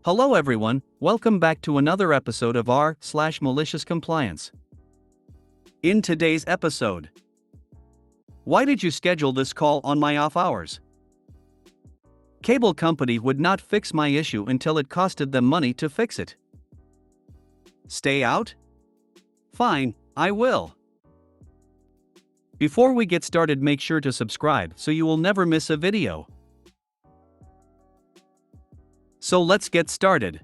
Hello everyone, welcome back to another episode of r/MaliciousCompliance. In today's episode, why did you schedule this call on my off hours? Cable company would not fix my issue until it costed them money to fix it. Stay out? Fine, I will. Before we get started, make sure to subscribe so you will never miss a video. So let's get started.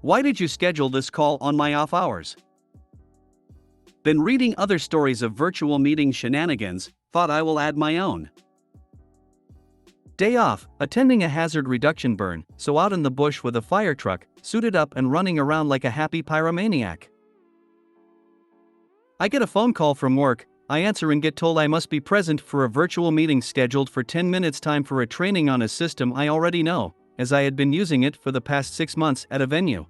Why did you schedule this call on my off hours? Been reading other stories of virtual meeting shenanigans, thought I will add my own. Day off, attending a hazard reduction burn, so out in the bush with a fire truck, suited up and running around like a happy pyromaniac. I get a phone call from work, I answer and get told I must be present for a virtual meeting scheduled for 10 minutes time for a training on a system I already know, as I had been using it for the past 6 months at a venue.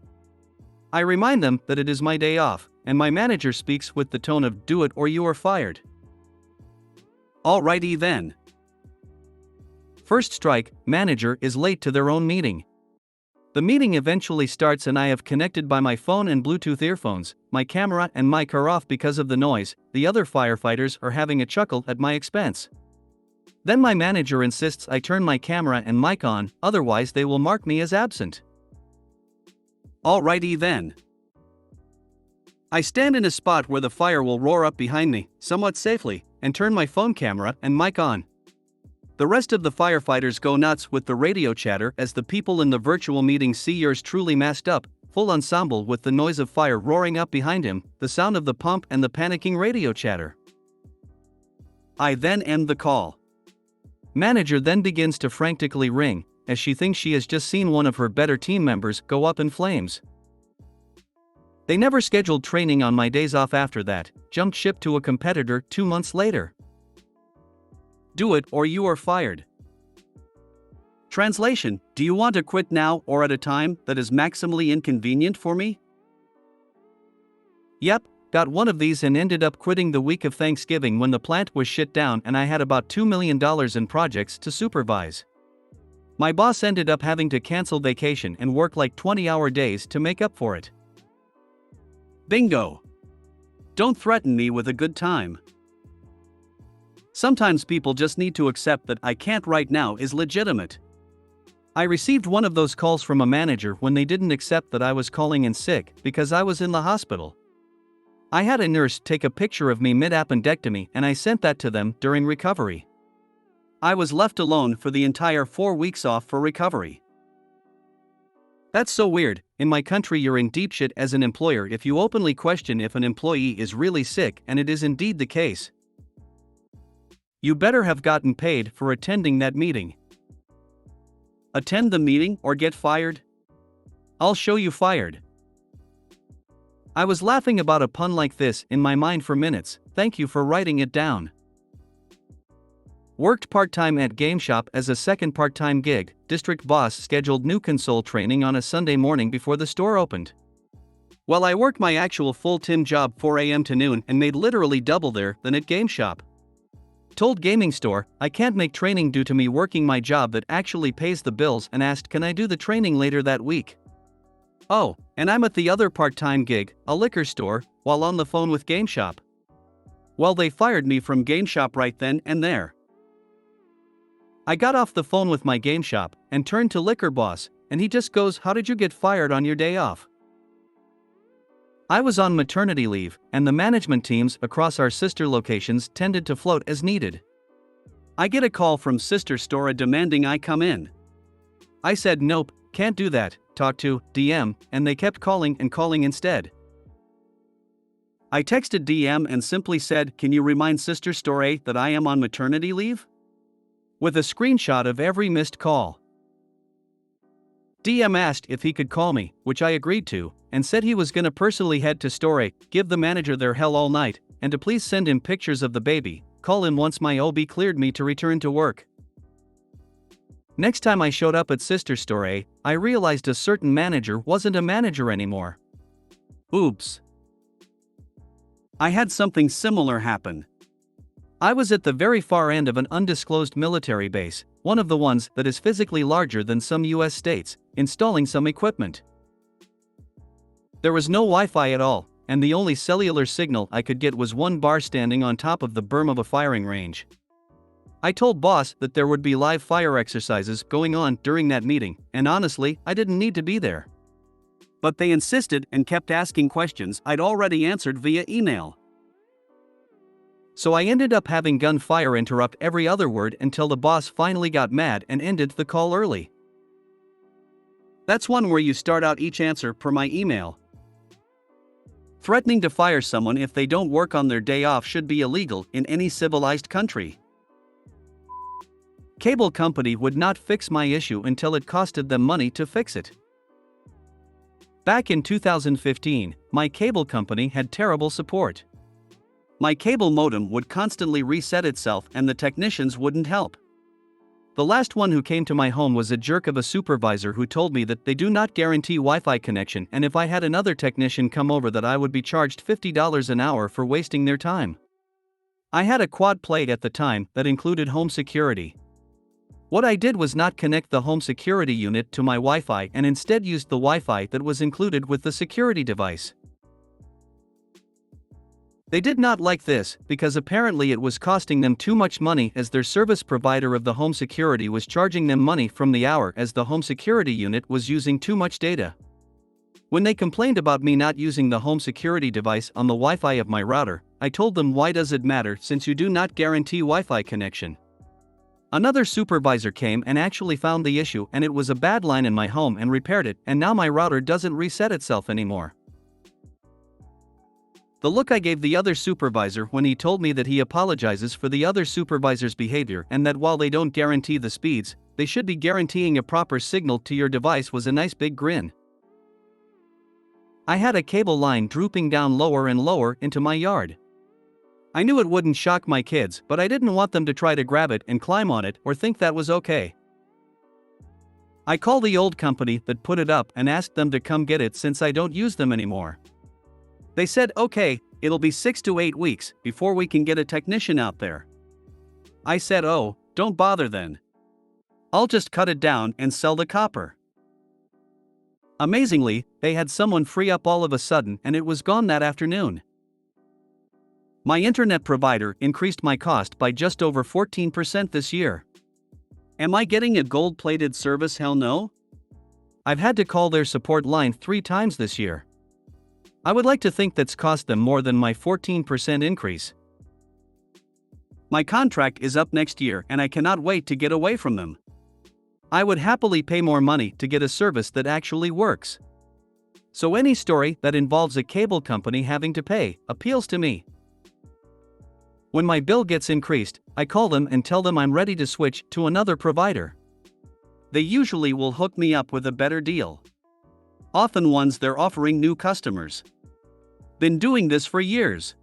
I remind them that it is my day off, and my manager speaks with the tone of "do it or you are fired." Alrighty then. First strike, manager is late to their own meeting. The meeting eventually starts and I have connected by my phone and Bluetooth earphones, my camera and mic are off because of the noise, the other firefighters are having a chuckle at my expense. Then my manager insists I turn my camera and mic on, otherwise they will mark me as absent. Alrighty then. I stand in a spot where the fire will roar up behind me, somewhat safely, and turn my phone camera and mic on. The rest of the firefighters go nuts with the radio chatter as the people in the virtual meeting see yours truly masked up, full ensemble with the noise of fire roaring up behind him, the sound of the pump and the panicking radio chatter. I then end the call. Manager then begins to frantically ring, as she thinks she has just seen one of her better team members go up in flames. They never scheduled training on my days off after that, jumped ship to a competitor 2 months later. Do it or you are fired. Translation: do you want to quit now or at a time that is maximally inconvenient for me? Yep. Got one of these and ended up quitting the week of Thanksgiving when the plant was shut down and I had about $2 million in projects to supervise. My boss ended up having to cancel vacation and work like 20-hour days to make up for it. Bingo! Don't threaten me with a good time. Sometimes people just need to accept that "I can't right now" is legitimate. I received one of those calls from a manager when they didn't accept that I was calling in sick because I was in the hospital. I had a nurse take a picture of me mid-appendectomy and I sent that to them during recovery. I was left alone for the entire 4 weeks off for recovery. That's so weird. In my country you're in deep shit as an employer if you openly question if an employee is really sick, and it is indeed the case. You better have gotten paid for attending that meeting. Attend the meeting or get fired? I'll show you fired. I was laughing about a pun like this in my mind for minutes, thank you for writing it down. Worked part-time at Game Shop as a second part-time gig, district boss scheduled new console training on a Sunday morning before the store opened. Well, I worked my actual full-time job 4 a.m. to noon and made literally double there than at Game Shop. Told gaming store, I can't make training due to me working my job that actually pays the bills and asked can I do the training later that week. Oh, and I'm at the other part-time gig, a liquor store, while on the phone with Game Shop. Well, they fired me from Game Shop right then and there. I got off the phone with my Game Shop and turned to liquor boss, and he just goes, "How did you get fired on your day off?" I was on maternity leave, and the management teams across our sister locations tended to float as needed. I get a call from sister store demanding I come in. I said nope, can't do that. Talked to DM, and they kept calling and calling instead. I texted DM and simply said, "Can you remind Sister Store A that I am on maternity leave?" With a screenshot of every missed call. DM asked if he could call me, which I agreed to, and said he was gonna personally head to Store A, give the manager their hell all night, and to please send him pictures of the baby, call him once my OB cleared me to return to work. Next time I showed up at Sister Store A, I realized a certain manager wasn't a manager anymore. Oops. I had something similar happen. I was at the very far end of an undisclosed military base, one of the ones that is physically larger than some US states, installing some equipment. There was no Wi-Fi at all, and the only cellular signal I could get was one bar standing on top of the berm of a firing range. I told boss that there would be live fire exercises going on during that meeting, and honestly, I didn't need to be there. But they insisted and kept asking questions I'd already answered via email. So I ended up having gunfire interrupt every other word until the boss finally got mad and ended the call early. That's one where you start out each answer per my email. Threatening to fire someone if they don't work on their day off should be illegal in any civilized country. Cable company would not fix my issue until it costed them money to fix it. Back in 2015, my cable company had terrible support. My cable modem would constantly reset itself and the technicians wouldn't help. The last one who came to my home was a jerk of a supervisor who told me that they do not guarantee Wi-Fi connection, and if I had another technician come over that I would be charged $50 an hour for wasting their time. I had a quad plate at the time that included home security. What I did was not connect the home security unit to my Wi-Fi and instead used the Wi-Fi that was included with the security device. They did not like this because apparently it was costing them too much money, as their service provider of the home security was charging them money from the hour as the home security unit was using too much data. When they complained about me not using the home security device on the Wi-Fi of my router, I told them, why does it matter since you do not guarantee Wi-Fi connection? Another supervisor came and actually found the issue, and it was a bad line in my home, and repaired it, and now my router doesn't reset itself anymore. The look I gave the other supervisor when he told me that he apologizes for the other supervisor's behavior and that while they don't guarantee the speeds, they should be guaranteeing a proper signal to your device was a nice big grin. I had a cable line drooping down lower and lower into my yard. I knew it wouldn't shock my kids, but I didn't want them to try to grab it and climb on it or think that was okay. I called the old company that put it up and asked them to come get it since I don't use them anymore. They said, okay, it'll be 6 to 8 weeks before we can get a technician out there. I said, oh, don't bother then. I'll just cut it down and sell the copper. Amazingly, they had someone free up all of a sudden and it was gone that afternoon. My internet provider increased my cost by just over 14% this year. Am I getting a gold-plated service? Hell no. I've had to call their support line 3 times this year. I would like to think that's cost them more than my 14% increase. My contract is up next year and I cannot wait to get away from them. I would happily pay more money to get a service that actually works. So any story that involves a cable company having to pay appeals to me. When my bill gets increased, I call them and tell them I'm ready to switch to another provider. They usually will hook me up with a better deal. Often ones they're offering new customers. Been doing this for years.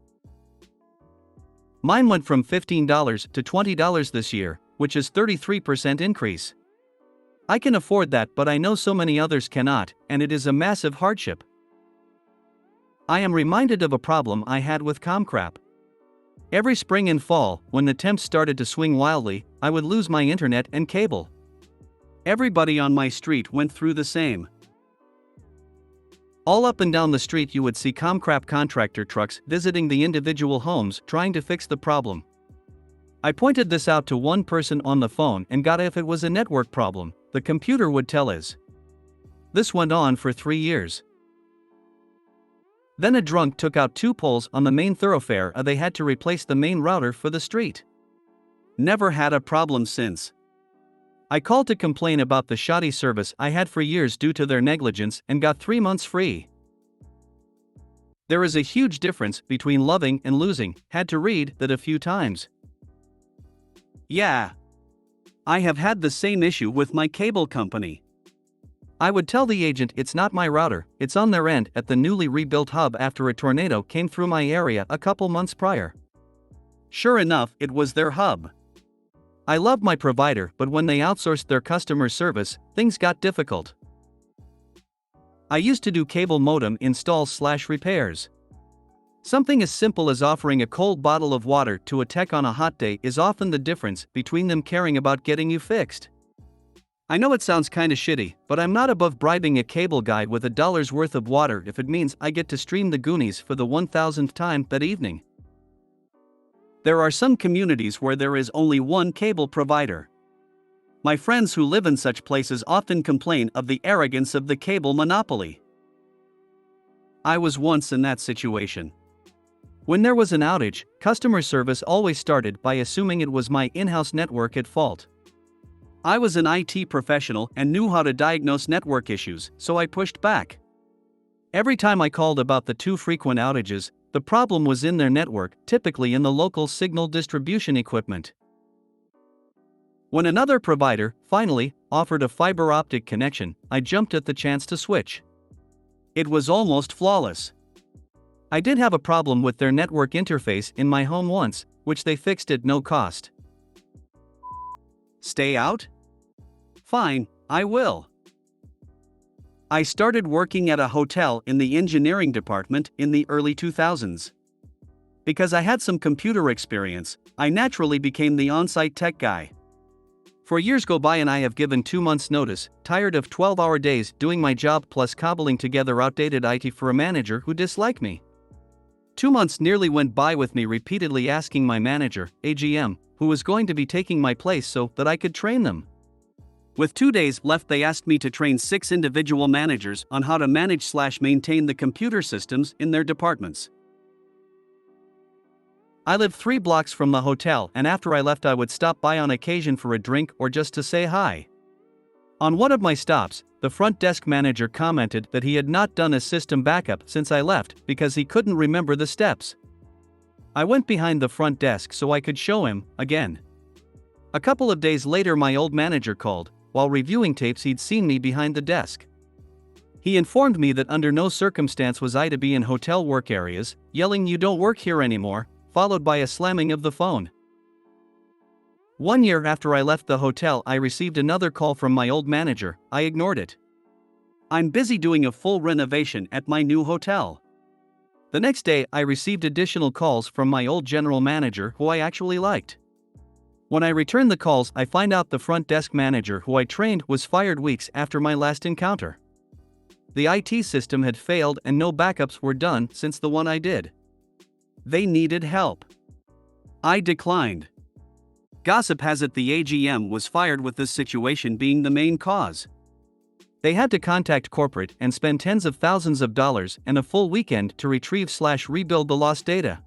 Mine went from $15 to $20 this year, which is 33% increase. I can afford that, but I know so many others cannot, and it is a massive hardship. I am reminded of a problem I had with Comcrap. Every spring and fall, when the temps started to swing wildly, I would lose my internet and cable. Everybody on my street went through the same. All up and down the street you would see Comcrap contractor trucks visiting the individual homes trying to fix the problem. I pointed this out to one person on the phone and got if it was a network problem, the computer would tell us. This went on for 3 years. Then a drunk took out 2 poles on the main thoroughfare and they had to replace the main router for the street. Never had a problem since. I called to complain about the shoddy service I had for years due to their negligence and got 3 months free. There is a huge difference between loving and losing, had to read that a few times. Yeah. I have had the same issue with my cable company. I would tell the agent it's not my router, it's on their end at the newly rebuilt hub after a tornado came through my area a couple months prior. Sure enough, it was their hub. I love my provider, but when they outsourced their customer service, things got difficult. I used to do cable modem installs/repairs. Something as simple as offering a cold bottle of water to a tech on a hot day is often the difference between them caring about getting you fixed. I know it sounds kinda shitty, but I'm not above bribing a cable guy with $1 worth of water if it means I get to stream the Goonies for the 1000th time that evening. There are some communities where there is only one cable provider. My friends who live in such places often complain of the arrogance of the cable monopoly. I was once in that situation. When there was an outage, customer service always started by assuming it was my in-house network at fault. I was an IT professional and knew how to diagnose network issues, so I pushed back. Every time I called about the too frequent outages, the problem was in their network, typically in the local signal distribution equipment. When another provider, finally, offered a fiber optic connection, I jumped at the chance to switch. It was almost flawless. I did have a problem with their network interface in my home once, which they fixed at no cost. Stay out? Fine, I will. I started working at a hotel in the engineering department in the early 2000s. Because I had some computer experience, I naturally became the on-site tech guy. 4 years go by and I have given 2 months' notice, tired of 12-hour days doing my job plus cobbling together outdated IT for a manager who disliked me. 2 months nearly went by with me repeatedly asking my manager, AGM, who was going to be taking my place so that I could train them. With 2 days left, they asked me to train 6 individual managers on how to manage/maintain the computer systems in their departments. I lived 3 blocks from the hotel, and after I left I would stop by on occasion for a drink or just to say hi. On one of my stops, the front desk manager commented that he had not done a system backup since I left because he couldn't remember the steps. I went behind the front desk so I could show him again. A couple of days later my old manager called. While reviewing tapes he'd seen me behind the desk. He informed me that under no circumstance was I to be in hotel work areas, yelling "You don't work here anymore," followed by a slamming of the phone. 1 year after I left the hotel I received another call from my old manager. I ignored it. I'm busy doing a full renovation at my new hotel. The next day I received additional calls from my old general manager who I actually liked. When I return the calls I find out the front desk manager who I trained was fired weeks after my last encounter. The IT system had failed and no backups were done since the one I did. They needed help. I declined. Gossip has it the AGM was fired with this situation being the main cause. They had to contact corporate and spend tens of thousands of dollars and a full weekend to retrieve/rebuild the lost data.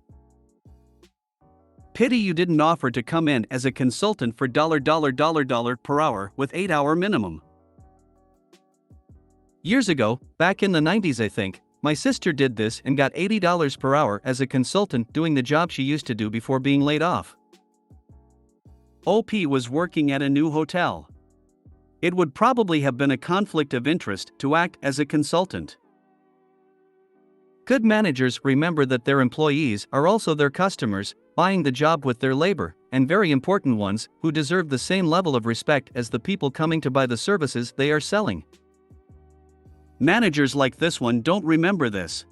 Pity you didn't offer to come in as a consultant for $$ per hour with 8-hour minimum. Years ago, back in the 90s I think, my sister did this and got $80 per hour as a consultant doing the job she used to do before being laid off. OP was working at a new hotel. It would probably have been a conflict of interest to act as a consultant. Good managers remember that their employees are also their customers, buying the job with their labor, and very important ones, who deserve the same level of respect as the people coming to buy the services they are selling. Managers like this one don't remember this.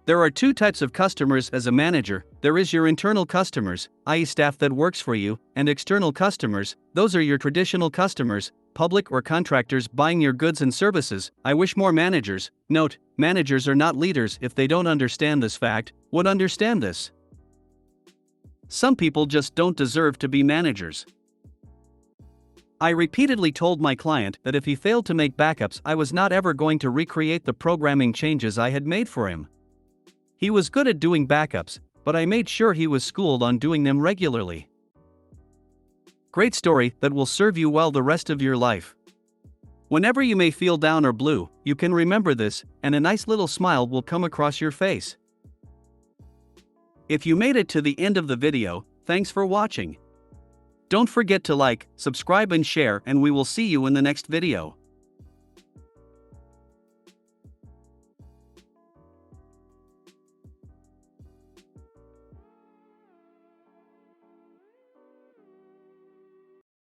There are 2 types of customers as a manager. There is your internal customers, i.e. staff that works for you, and external customers, those are your traditional customers, public or contractors buying your goods and services. I wish more managers, note, managers are not leaders if they don't understand this fact, would understand this. Some people just don't deserve to be managers. I repeatedly told my client that if he failed to make backups I was not ever going to recreate the programming changes I had made for him. He was good at doing backups, but I made sure he was schooled on doing them regularly. Great story that will serve you well the rest of your life. Whenever you may feel down or blue, you can remember this, and a nice little smile will come across your face. If you made it to the end of the video, thanks for watching. Don't forget to like, subscribe and share, and we will see you in the next video.